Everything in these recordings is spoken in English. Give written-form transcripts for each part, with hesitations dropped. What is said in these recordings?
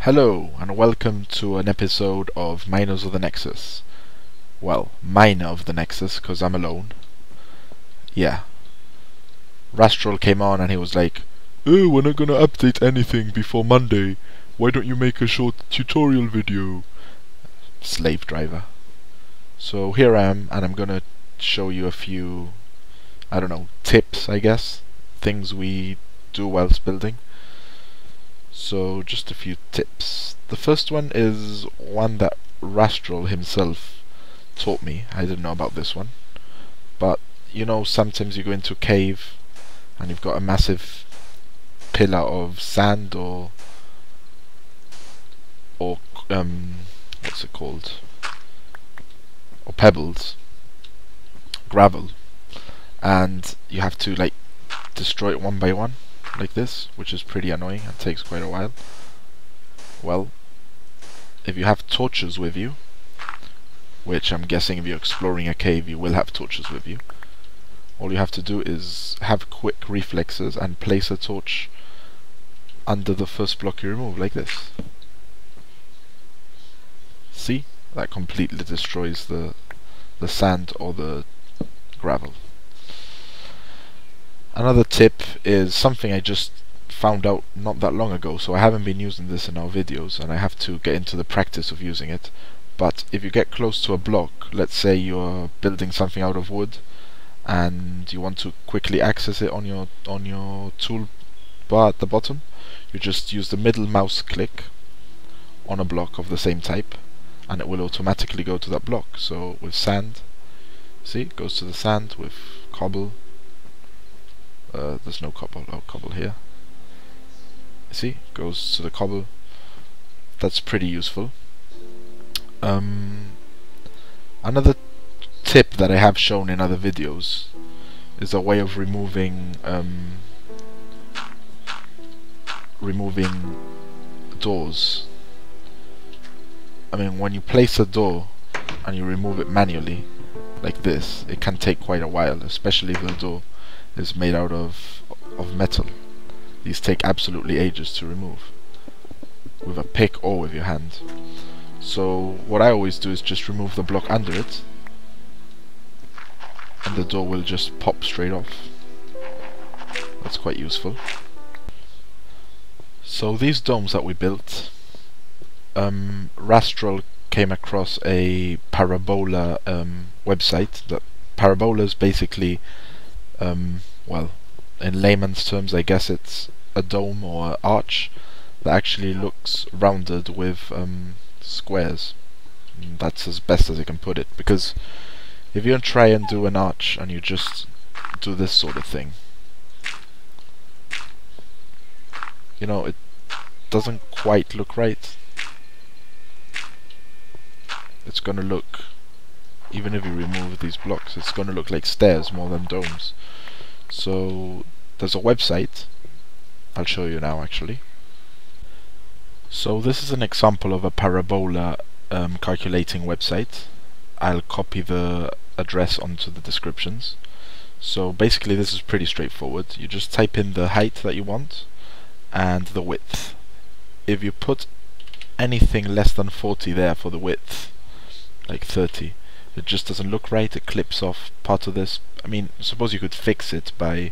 Hello and welcome to an episode of Miners of the Nexus. Well, miner of the Nexus, because I'm alone. Yeah. Rastral came on and he was like, "Oh, we're not gonna update anything before Monday. Why don't you make a short tutorial video?" Slave driver. So here I am, and I'm gonna show you a few, I don't know, tips, I guess. Things we do whilst building. So just a few tips. The first one is one that Rastral himself taught me. I didn't know about this one, but you know, sometimes you go into a cave and you've got a massive pillar of sand or what's it called? Or pebbles, gravel, and you have to like destroy it one by one, like this, which is pretty annoying and takes quite a while. Well, if you have torches with you, which I'm guessing if you're exploring a cave you will have torches with you, all you have to do is have quick reflexes and place a torch under the first block you remove, like this. See? That completely destroys the sand or the gravel. Another tip is something I just found out not that long ago, so I haven't been using this in our videos and I have to get into the practice of using it. But if you get close to a block, let's say you're building something out of wood and you want to quickly access it on your tool bar at the bottom, you just use the middle mouse click on a block of the same type and it will automatically go to that block. So with sand, see, it goes to the sand. With cobble, there's no cobble. Oh, cobble here. See, goes to the cobble. That's pretty useful. Another tip that I have shown in other videos is a way of removing doors. I mean, when you place a door and you remove it manually, like this, it can take quite a while, especially if the door is made out of metal. These take absolutely ages to remove, with a pick or with your hand. So what I always do is just remove the block under it, and the door will just pop straight off. That's quite useful. So these domes that we built, Rastral came across a parabola website. That parabola is basically, well, in layman's terms, I guess it's a dome or an arch that actually looks rounded with squares. And that's as best as I can put it, because if you try and do an arch and you just do this sort of thing, you know, it doesn't quite look right. It's gonna look, even if you remove these blocks, it's gonna look like stairs more than domes. So there's a website, I'll show you now actually. So this is an example of a parabola calculating website. I'll copy the address onto the descriptions. So basically this is pretty straightforward. You just type in the height that you want and the width. If you put anything less than 40 there for the width, like 30, it just doesn't look right. It clips off part of this. I mean, suppose you could fix it by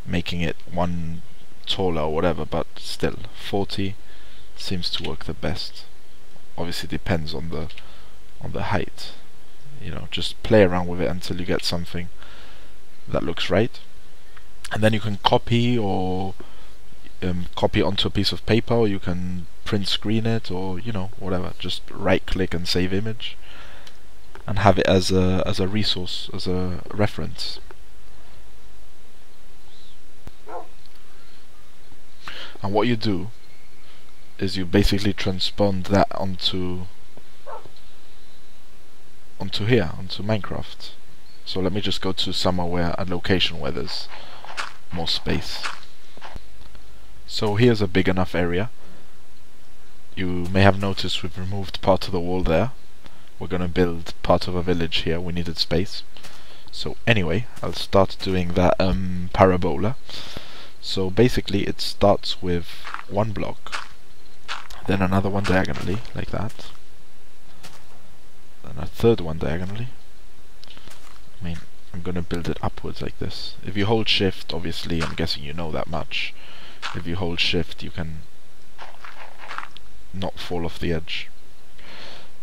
making it one taller or whatever, but still 40 seems to work the best. Obviously depends on the height. You know, just play around with it until you get something that looks right, and then you can copy or copy it onto a piece of paper, or you can print screen it, or you know, whatever. Just right click and save image and have it as a resource, as a reference. And what you do is you basically transpond that onto here, onto Minecraft. So let me just go to somewhere, a location where there's more space. So here's a big enough area. You may have noticed we've removed part of the wall there. We're gonna build part of a village here. We needed space. So anyway, I'll start doing that parabola. So basically it starts with one block, then another one diagonally, like that, then a third one diagonally. I mean, I'm gonna build it upwards like this. If you hold shift, obviously, I'm guessing you know that much, if you hold shift you can not fall off the edge.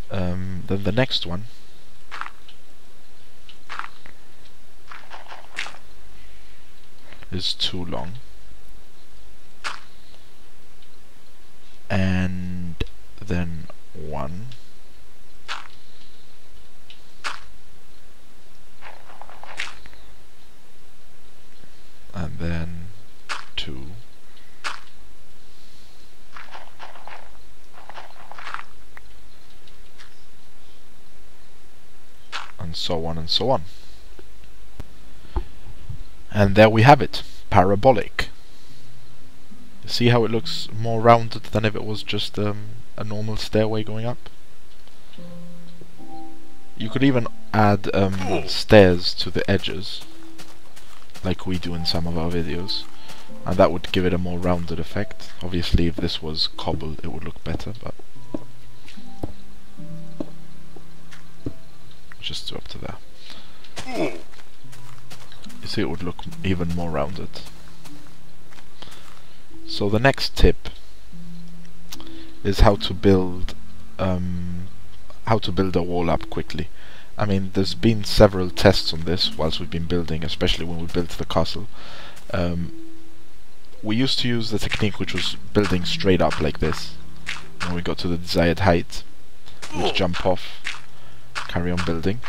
Then the next one is too long, and then 1, and then 2, and so on and so on. And there we have it, parabolic. See how it looks more rounded than if it was just a normal stairway going up? You could even add stairs to the edges, like we do in some of our videos, and that would give it a more rounded effect. Obviously if this was cobble it would look better, but just up to there. You see, it would look even more rounded. So the next tip is how to build a wall up quickly. I mean, there's been several tests on this whilst we've been building, especially when we built the castle. We used to use the technique which was building straight up like this. When we got to the desired height, we'd jump off, carry on building.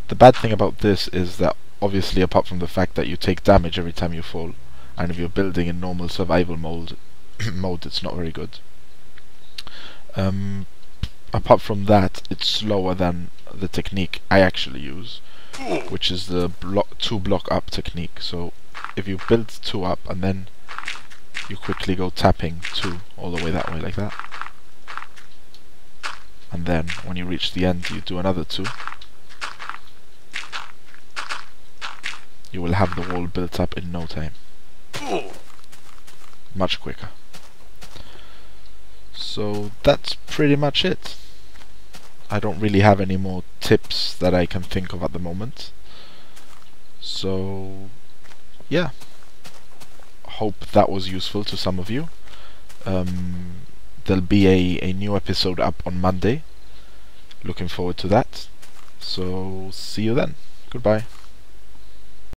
The bad thing about this is that, obviously, apart from the fact that you take damage every time you fall, and if you're building in normal survival mode, it's not very good. Apart from that, it's slower than the technique I actually use, which is the 2 block up technique. So if you build 2 up and then you quickly go tapping 2 all the way that way like that, and then when you reach the end you do another 2, you will have the wall built up in no time. Much quicker. So that's pretty much it. I don't really have any more tips that I can think of at the moment. So yeah, hope that was useful to some of you. There'll be a new episode up on Monday. Looking forward to that. So see you then. Goodbye.